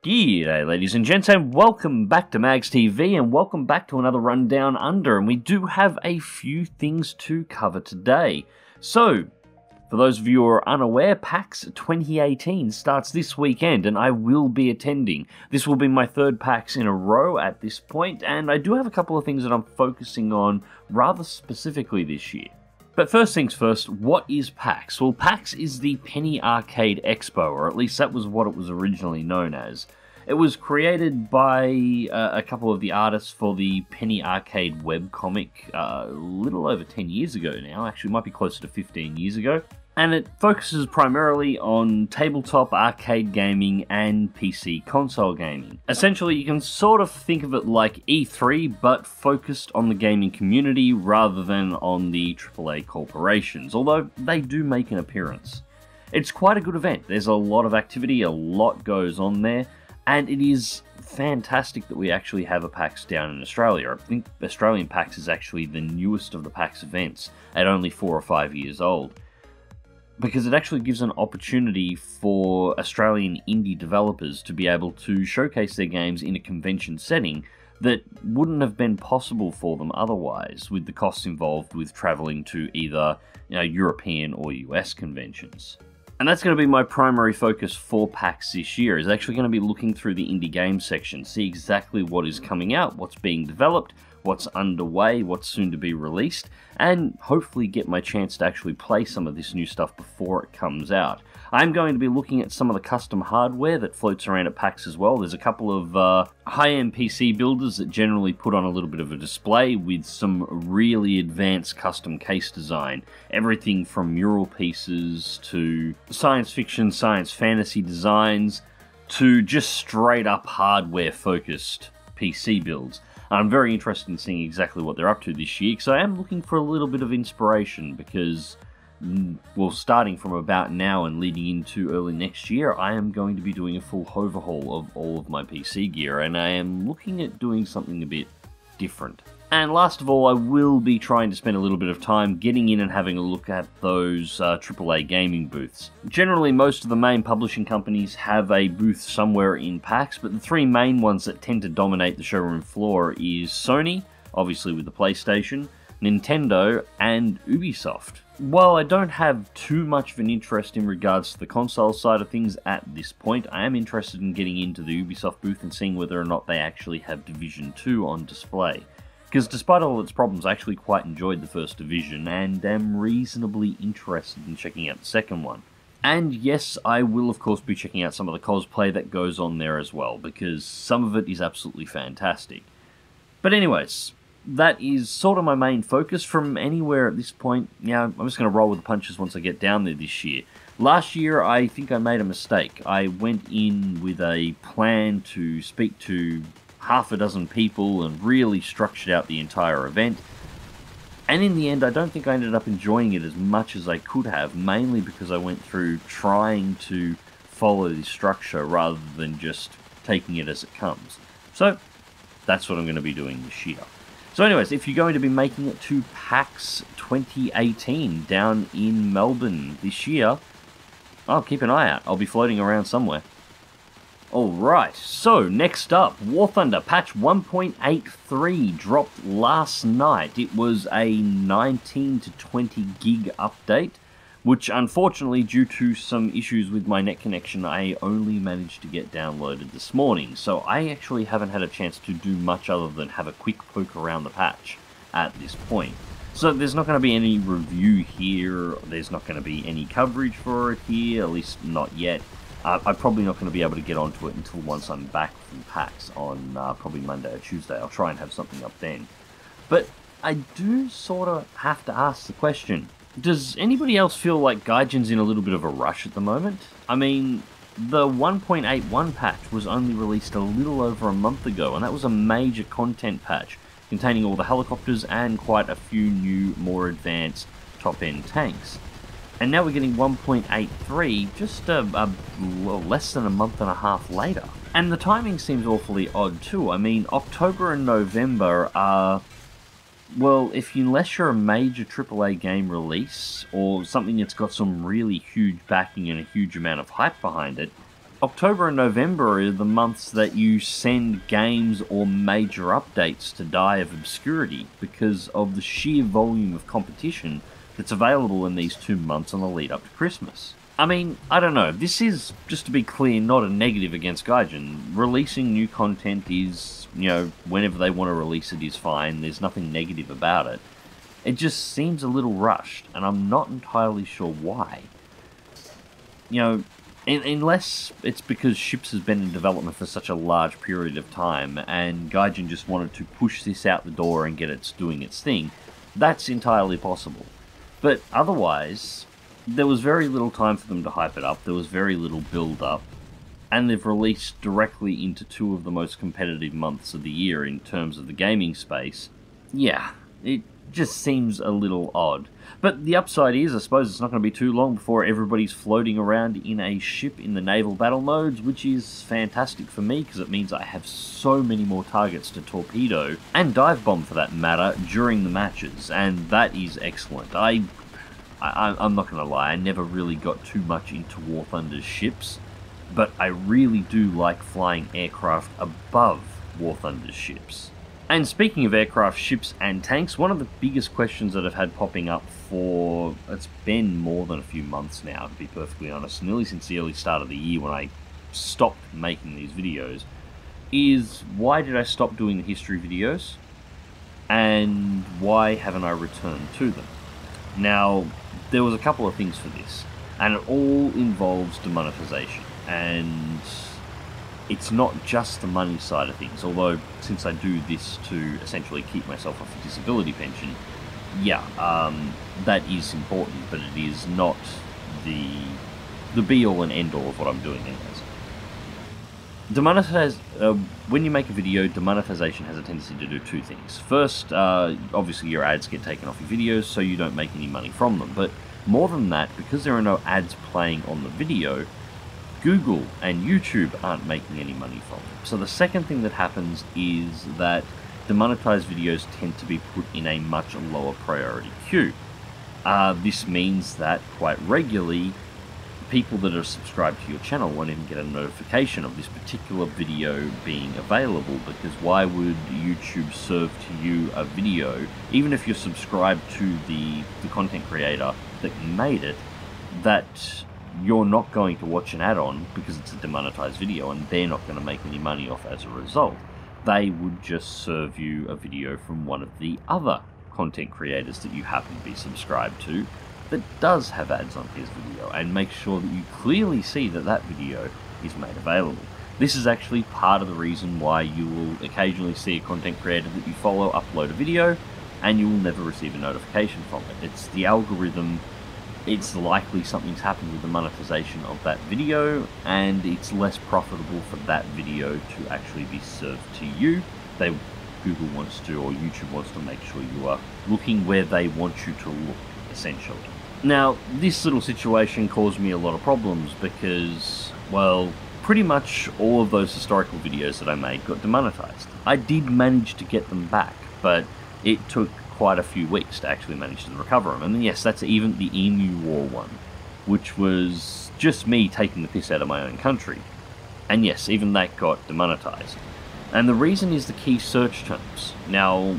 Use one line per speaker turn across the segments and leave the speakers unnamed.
G'day ladies and gents, and welcome back to Magztv, and welcome back to another Rundown Under, and we do have a few things to cover today. So, for those of you who are unaware, PAX 2018 starts this weekend, and I will be attending. This will be my third PAX in a row at this point, and I do have a couple of things that I'm focusing on rather specifically this year. But first things first, what is PAX? Well, PAX is the Penny Arcade Expo, or at least that was what it was originally known as. It was created by a couple of the artists for the Penny Arcade webcomic a little over 10 years ago now, actually it might be closer to 15 years ago. And it focuses primarily on tabletop arcade gaming and PC console gaming. Essentially, you can sort of think of it like E3, but focused on the gaming community rather than on the AAA corporations, although they do make an appearance. It's quite a good event. There's a lot of activity, a lot goes on there, and it is fantastic that we actually have a PAX down in Australia. I think Australian PAX is actually the newest of the PAX events, at only 4 or 5 years old, because it actually gives an opportunity for Australian indie developers to be able to showcase their games in a convention setting that wouldn't have been possible for them otherwise, with the costs involved with travelling to either European or US conventions. And that's going to be my primary focus for PAX this year, is actually going to be looking through the indie game section, see exactly what is coming out, what's being developed, what's underway, what's soon to be released, and hopefully get my chance to actually play some of this new stuff before it comes out. I'm going to be looking at some of the custom hardware that floats around at PAX as well. There's a couple of high-end PC builders that generally put on a little bit of a display with some really advanced custom case design. Everything from mural pieces to science fiction, science fantasy designs to just straight up hardware-focused PC builds. I'm very interested in seeing exactly what they're up to this year, because I am looking for a little bit of inspiration, because, well, starting from about now and leading into early next year, I am going to be doing a full overhaul of all of my PC gear, and I am looking at doing something a bit different. And last of all, I will be trying to spend a little bit of time getting in and having a look at those AAA gaming booths. Generally, most of the main publishing companies have a booth somewhere in PAX, but the three main ones that tend to dominate the showroom floor is Sony, obviously with the PlayStation, Nintendo, and Ubisoft. While I don't have too much of an interest in regards to the console side of things at this point, I am interested in getting into the Ubisoft booth and seeing whether or not they actually have Division 2 on display. Because despite all its problems, I actually quite enjoyed the first Division, and am reasonably interested in checking out the second one. And yes, I will of course be checking out some of the cosplay that goes on there as well, because some of it is absolutely fantastic. But anyways, that is sort of my main focus. From anywhere at this point, I'm just going to roll with the punches once I get down there this year. Last year, I think I made a mistake. I went in with a plan to speak to half a dozen people and really structured out the entire event. And in the end, I don't think I ended up enjoying it as much as I could have, mainly because I went through trying to follow the structure rather than just taking it as it comes. So, that's what I'm going to be doing this year. So anyways, if you're going to be making it to PAX 2018 down in Melbourne this year, I'll keep an eye out. I'll be floating around somewhere. Alright, so next up, War Thunder patch 1.83 dropped last night. It was a 19 to 20 gig update, which unfortunately, due to some issues with my net connection, I only managed to get downloaded this morning. So I actually haven't had a chance to do much other than have a quick poke around the patch at this point. So there's not going to be any review here, there's not going to be any coverage for it here, at least not yet. I'm probably not going to be able to get onto it until once I'm back from PAX on probably Monday or Tuesday. I'll try and have something up then. But I do sort of have to ask the question, does anybody else feel like Gaijin's in a little bit of a rush at the moment? I mean, the 1.81 patch was only released a little over a month ago, and that was a major content patch containing all the helicopters and quite a few new, more advanced top-end tanks. And now we're getting 1.83 just well, less than a month and a half later. And the timing seems awfully odd too. I mean, October and November are well, unless you're a major AAA game release, or something that's got some really huge backing and a huge amount of hype behind it, October and November are the months that you send games or major updates to die of obscurity because of the sheer volume of competition that's available in these 2 months on the lead up to Christmas. I mean, I don't know, this is, just to be clear, not a negative against Gaijin. Releasing new content is, whenever they want to release it is fine, there's nothing negative about it. It just seems a little rushed, and I'm not entirely sure why. Unless it's because Ships has been in development for such a large period of time, and Gaijin just wanted to push this out the door and get it doing its thing, that's entirely possible. But otherwise, there was very little time for them to hype it up, there was very little build-up, and they've released directly into 2 of the most competitive months of the year in terms of the gaming space. Yeah, it just seems a little odd. But the upside is, I suppose it's not going to be too long before everybody's floating around in a ship in the naval battle modes, which is fantastic for me, because it means I have so many more targets to torpedo, and dive bomb for that matter, during the matches, and that is excellent. I'm not going to lie, I never really got too much into War Thunder's ships, but I really do like flying aircraft above War Thunder's ships. And speaking of aircraft, ships and tanks, one of the biggest questions that I've had popping up for, it's been more than a few months now, to be perfectly honest, nearly since the early start of the year when I stopped making these videos, is why did I stop doing the history videos, and why haven't I returned to them? Now, there was a couple of things for this, and it all involves demonetization, and it's not just the money side of things, although since I do this to essentially keep myself off a disability pension, yeah, that is important, but it is not the be-all and end-all of what I'm doing anyways. When you make a video, demonetization has a tendency to do 2 things. First, obviously your ads get taken off your videos, so you don't make any money from them, but more than that, because there are no ads playing on the video, Google and YouTube aren't making any money from it. So the second thing that happens is that demonetized videos tend to be put in a much lower priority queue. This means that quite regularly, people that are subscribed to your channel won't even get a notification of this particular video being available, because why would YouTube serve to you a video, even if you're subscribed to the content creator that made it, that you're not going to watch an ad on because it's a demonetized video and they're not going to make any money off as a result. They would just serve you a video from one of the other content creators that you happen to be subscribed to that does have ads on his video, and make sure that you clearly see that that video is made available. This is actually part of the reason why you will occasionally see a content creator that you follow upload a video and you will never receive a notification from it. It's the algorithm. It's likely something's happened with the monetization of that video, and it's less profitable for that video to actually be served to you. Google wants to, or YouTube wants to, make sure you are looking where they want you to look, essentially. Now, this little situation caused me a lot of problems because, well, pretty much all of those historical videos that I made got demonetized. I did manage to get them back, but it took quite a few weeks to actually manage to recover them. And yes, that's even the Emu War one, which was just me taking the piss out of my own country. And yes, even that got demonetized. And the reason is the key search terms. Now,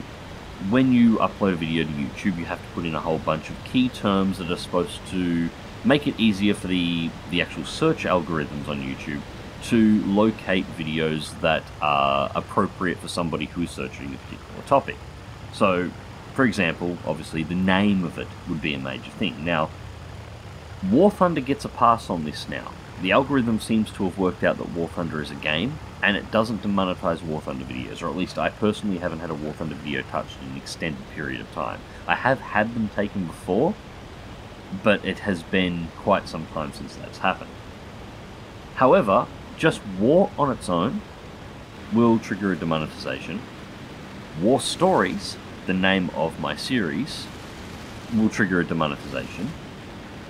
when you upload a video to YouTube, you have to put in a whole bunch of key terms that are supposed to make it easier for the actual search algorithms on YouTube to locate videos that are appropriate for somebody who is searching a particular topic. So, for example, obviously the name of it would be a major thing. Now, War Thunder gets a pass on this now. The algorithm seems to have worked out that War Thunder is a game, and it doesn't demonetize War Thunder videos, or at least I personally haven't had a War Thunder video touched in an extended period of time. I have had them taken before, but it has been quite some time since that's happened. However, just War on its own will trigger a demonetization. War Stories, the name of my series, will trigger a demonetization.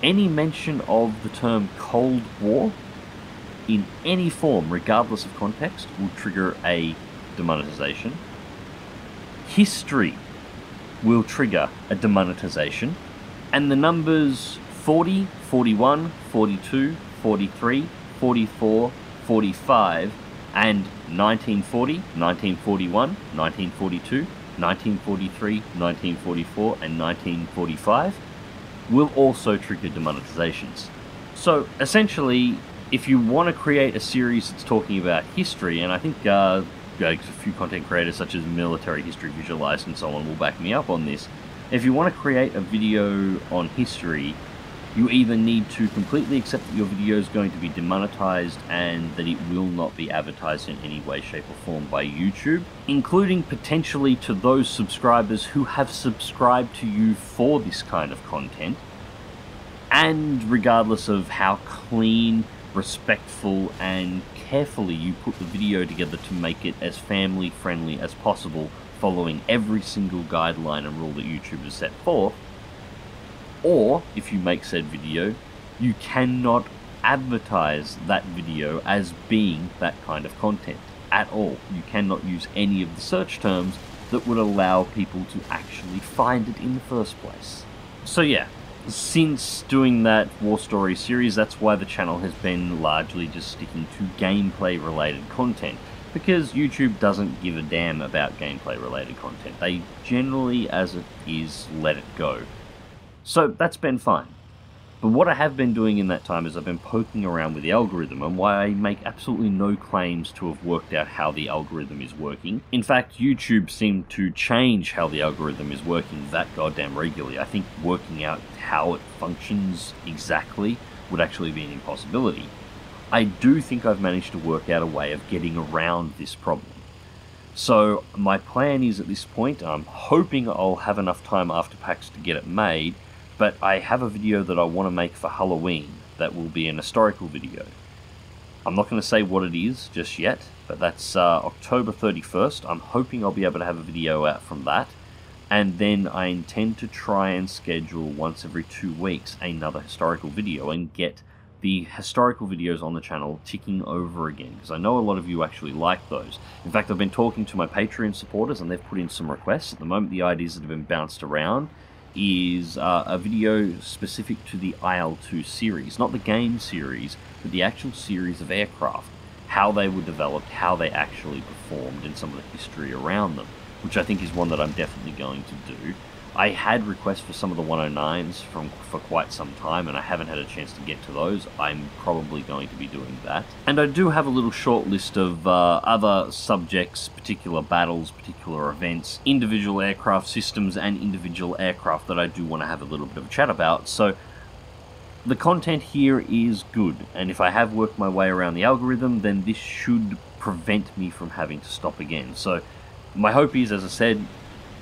Any mention of the term Cold War in any form, regardless of context, will trigger a demonetization. History will trigger a demonetization, and the numbers 40, 41, 42, 43, 44, 45, and 1940, 1941, 1942, 1943, 1944, and 1945 will also trigger demonetizations. So essentially, if you want to create a series that's talking about history, and I think a few content creators such as Military History Visualized and so on will back me up on this, if you want to create a video on history, you either need to completely accept that your video is going to be demonetized and that it will not be advertised in any way, shape or form by YouTube, including potentially to those subscribers who have subscribed to you for this kind of content, and regardless of how clean, respectful and carefully you put the video together to make it as family friendly as possible, following every single guideline and rule that YouTube has set forth. Or, if you make said video, you cannot advertise that video as being that kind of content at all. You cannot use any of the search terms that would allow people to actually find it in the first place. So yeah, since doing that War Story series, that's why the channel has been largely just sticking to gameplay related content, because YouTube doesn't give a damn about gameplay related content. They generally, as it is, let it go. So that's been fine. But what I have been doing in that time is I've been poking around with the algorithm, and why I make absolutely no claims to have worked out how the algorithm is working. In fact, YouTube seemed to change how the algorithm is working that goddamn regularly. I think working out how it functions exactly would actually be an impossibility. I do think I've managed to work out a way of getting around this problem. So my plan is, at this point, I'm hoping I'll have enough time after PAX to get it made, but I have a video that I want to make for Halloween that will be an historical video. I'm not going to say what it is just yet, but that's October 31st. I'm hoping I'll be able to have a video out from that, and then I intend to try and schedule once every 2 weeks another historical video and get the historical videos on the channel ticking over again, because I know a lot of you actually like those. In fact, I've been talking to my Patreon supporters and they've put in some requests. At the moment, the ideas that have been bounced around is a video specific to the IL-2 series, not the game series, but the actual series of aircraft, how they were developed, how they actually performed, and some of the history around them, which I think is one that I'm definitely going to do. I had requests for some of the 109s for quite some time, and I haven't had a chance to get to those. I'm probably going to be doing that. And I do have a little short list of other subjects, particular battles, particular events, individual aircraft systems, and individual aircraft that I do want to have a little bit of a chat about. So the content here is good, and if I have worked my way around the algorithm, then this should prevent me from having to stop again. So my hope is, as I said,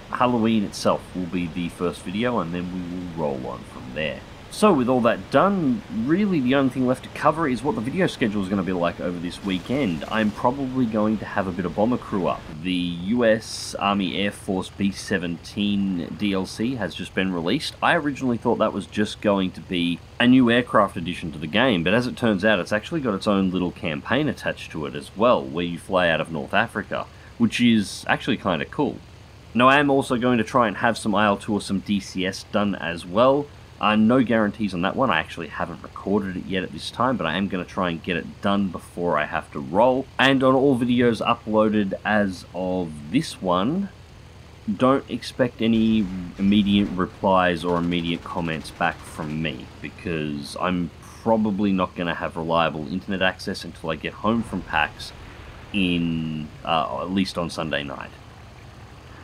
Halloween itself will be the first video, and then we will roll on from there. So with all that done, really the only thing left to cover is what the video schedule is going to be like over this weekend. I'm probably going to have a bit of bomber crew up. The US Army Air Force B-17 DLC has just been released. I originally thought that was just going to be a new aircraft addition to the game, but as it turns out, it's actually got its own little campaign attached to it as well, where you fly out of North Africa, which is actually kind of cool. Now, I am also going to try and have some IL-2 or some DCS done as well. No guarantees on that one. I actually haven't recorded it yet at this time, but I am going to try and get it done before I have to roll. And on all videos uploaded as of this one, don't expect any immediate replies or immediate comments back from me, because I'm probably not going to have reliable internet access until I get home from PAX at least on Sunday night.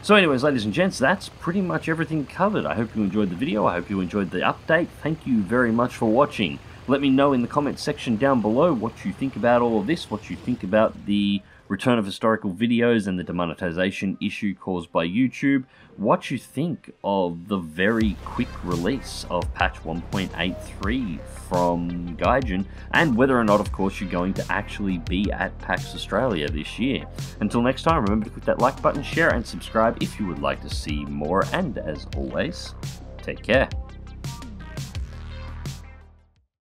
So anyways, ladies and gents, that's pretty much everything covered. I hope you enjoyed the video. I hope you enjoyed the update. Thank you very much for watching. Let me know in the comments section down below what you think about all of this, what you think about the return of historical videos and the demonetization issue caused by YouTube, what you think of the very quick release of patch 1.83 from Gaijin, and whether or not, of course, you're going to actually be at PAX Australia this year. Until next time, remember to click that like button, share and subscribe if you would like to see more, and as always, take care.